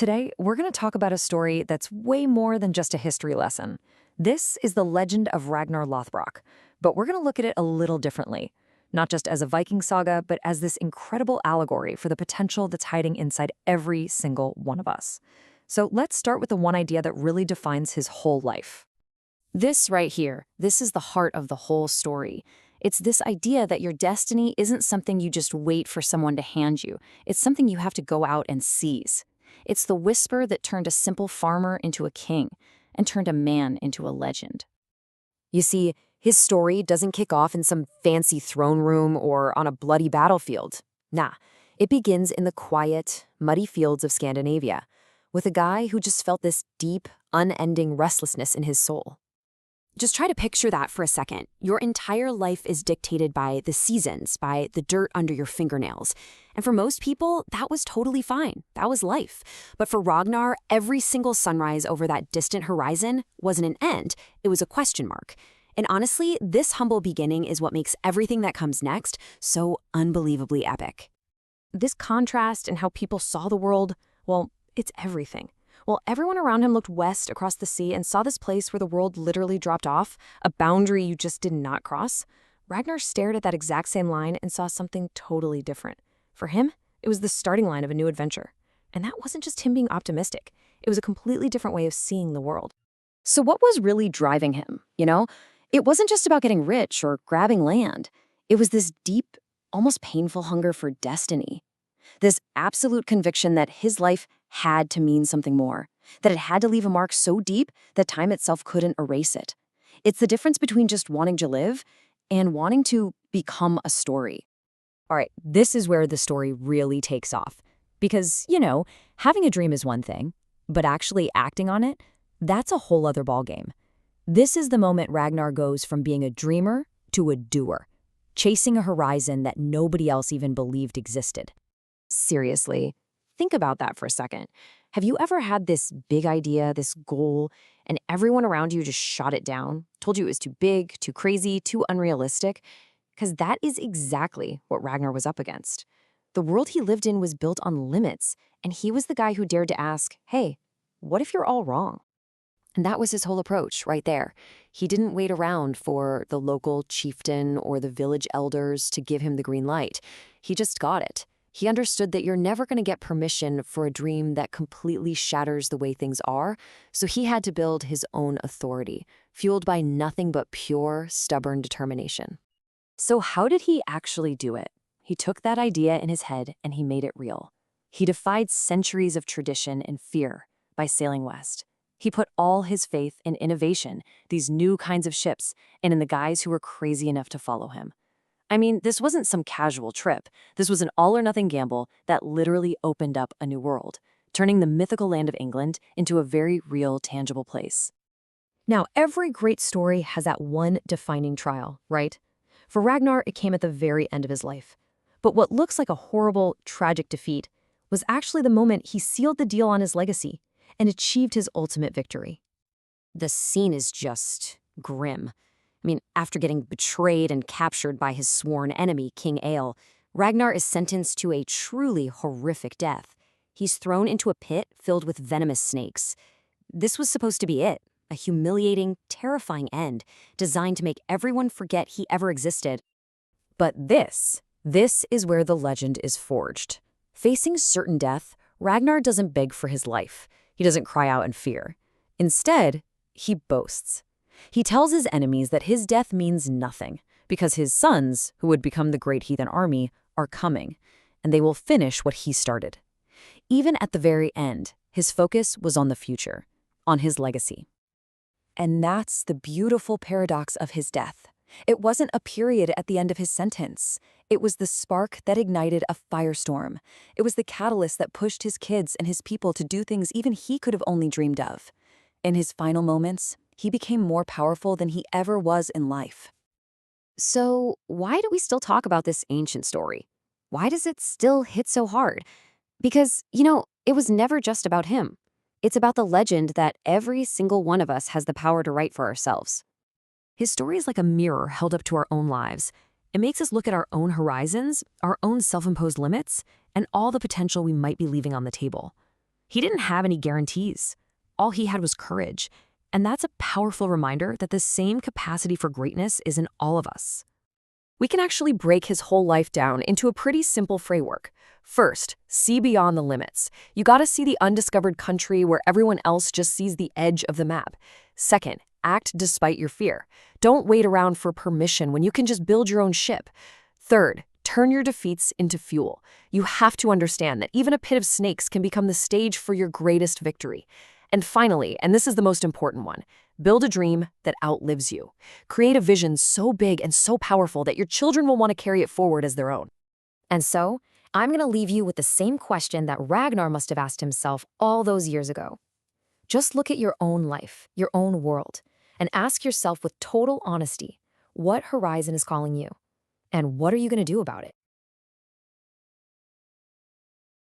Today, we're going to talk about a story that's way more than just a history lesson. This is the Legend of Ragnar Lothbrok, but we're going to look at it a little differently. Not just as a Viking saga, but as this incredible allegory for the potential that's hiding inside every single one of us. So let's start with the one idea that really defines his whole life. This right here, this is the heart of the whole story. It's this idea that your destiny isn't something you just wait for someone to hand you. It's something you have to go out and seize. It's the whisper that turned a simple farmer into a king and turned a man into a legend. You see, his story doesn't kick off in some fancy throne room or on a bloody battlefield. Nah, it begins in the quiet, muddy fields of Scandinavia, with a guy who just felt this deep, unending restlessness in his soul. Just try to picture that for a second. Your entire life is dictated by the seasons, by the dirt under your fingernails. And for most people, that was totally fine. That was life. But for Ragnar, every single sunrise over that distant horizon wasn't an end. It was a question mark. And honestly, this humble beginning is what makes everything that comes next so unbelievably epic. This contrast in how people saw the world, well, it's everything. While everyone around him looked west across the sea and saw this place where the world literally dropped off, a boundary you just did not cross, Ragnar stared at that exact same line and saw something totally different. For him, it was the starting line of a new adventure. And that wasn't just him being optimistic. It was a completely different way of seeing the world. So what was really driving him, It wasn't just about getting rich or grabbing land. It was this deep, almost painful hunger for destiny. This absolute conviction that his life had to mean something more, that it had to leave a mark so deep that time itself couldn't erase it. It's the difference between just wanting to live and wanting to become a story. All right, this is where the story really takes off. Because, having a dream is one thing, but actually acting on it, that's a whole other ballgame. This is the moment Ragnar goes from being a dreamer to a doer, chasing a horizon that nobody else even believed existed. Seriously, think about that for a second. Have you ever had this big idea, this goal, and everyone around you just shot it down, told you it was too big, too crazy, too unrealistic? Because that is exactly what Ragnar was up against. The world he lived in was built on limits, and he was the guy who dared to ask, hey, what if you're all wrong? And that was his whole approach right there. He didn't wait around for the local chieftain or the village elders to give him the green light. He just got it. He understood that you're never going to get permission for a dream that completely shatters the way things are, so he had to build his own authority, fueled by nothing but pure, stubborn determination. So how did he actually do it? He took that idea in his head and he made it real. He defied centuries of tradition and fear by sailing west. He put all his faith in innovation, these new kinds of ships, and in the guys who were crazy enough to follow him. I mean, this wasn't some casual trip. This was an all-or-nothing gamble that literally opened up a new world, turning the mythical land of England into a very real, tangible place. Now, every great story has that one defining trial, right? For Ragnar, it came at the very end of his life. But what looks like a horrible, tragic defeat was actually the moment he sealed the deal on his legacy and achieved his ultimate victory. The scene is just grim. After getting betrayed and captured by his sworn enemy, King Egil, Ragnar is sentenced to a truly horrific death. He's thrown into a pit filled with venomous snakes. This was supposed to be it, a humiliating, terrifying end, designed to make everyone forget he ever existed. But this is where the legend is forged. Facing certain death, Ragnar doesn't beg for his life. He doesn't cry out in fear. Instead, he boasts. He tells his enemies that his death means nothing, because his sons, who would become the great heathen army, are coming, and they will finish what he started. Even at the very end, his focus was on the future, on his legacy. And that's the beautiful paradox of his death. It wasn't a period at the end of his sentence. It was the spark that ignited a firestorm. It was the catalyst that pushed his kids and his people to do things even he could have only dreamed of. In his final moments, he became more powerful than he ever was in life. So why do we still talk about this ancient story? Why does it still hit so hard? Because, it was never just about him. It's about the legend that every single one of us has the power to write for ourselves. His story is like a mirror held up to our own lives. It makes us look at our own horizons, our own self-imposed limits, and all the potential we might be leaving on the table. He didn't have any guarantees. All he had was courage. And that's a powerful reminder that the same capacity for greatness is in all of us. We can actually break his whole life down into a pretty simple framework. First, see beyond the limits. You gotta see the undiscovered country where everyone else just sees the edge of the map. Second, act despite your fear. Don't wait around for permission when you can just build your own ship. Third, turn your defeats into fuel. You have to understand that even a pit of snakes can become the stage for your greatest victory. And finally, and this is the most important one, build a dream that outlives you. Create a vision so big and so powerful that your children will want to carry it forward as their own. And so, I'm going to leave you with the same question that Ragnar must have asked himself all those years ago. Just look at your own life, your own world, and ask yourself with total honesty, what horizon is calling you? And what are you going to do about it?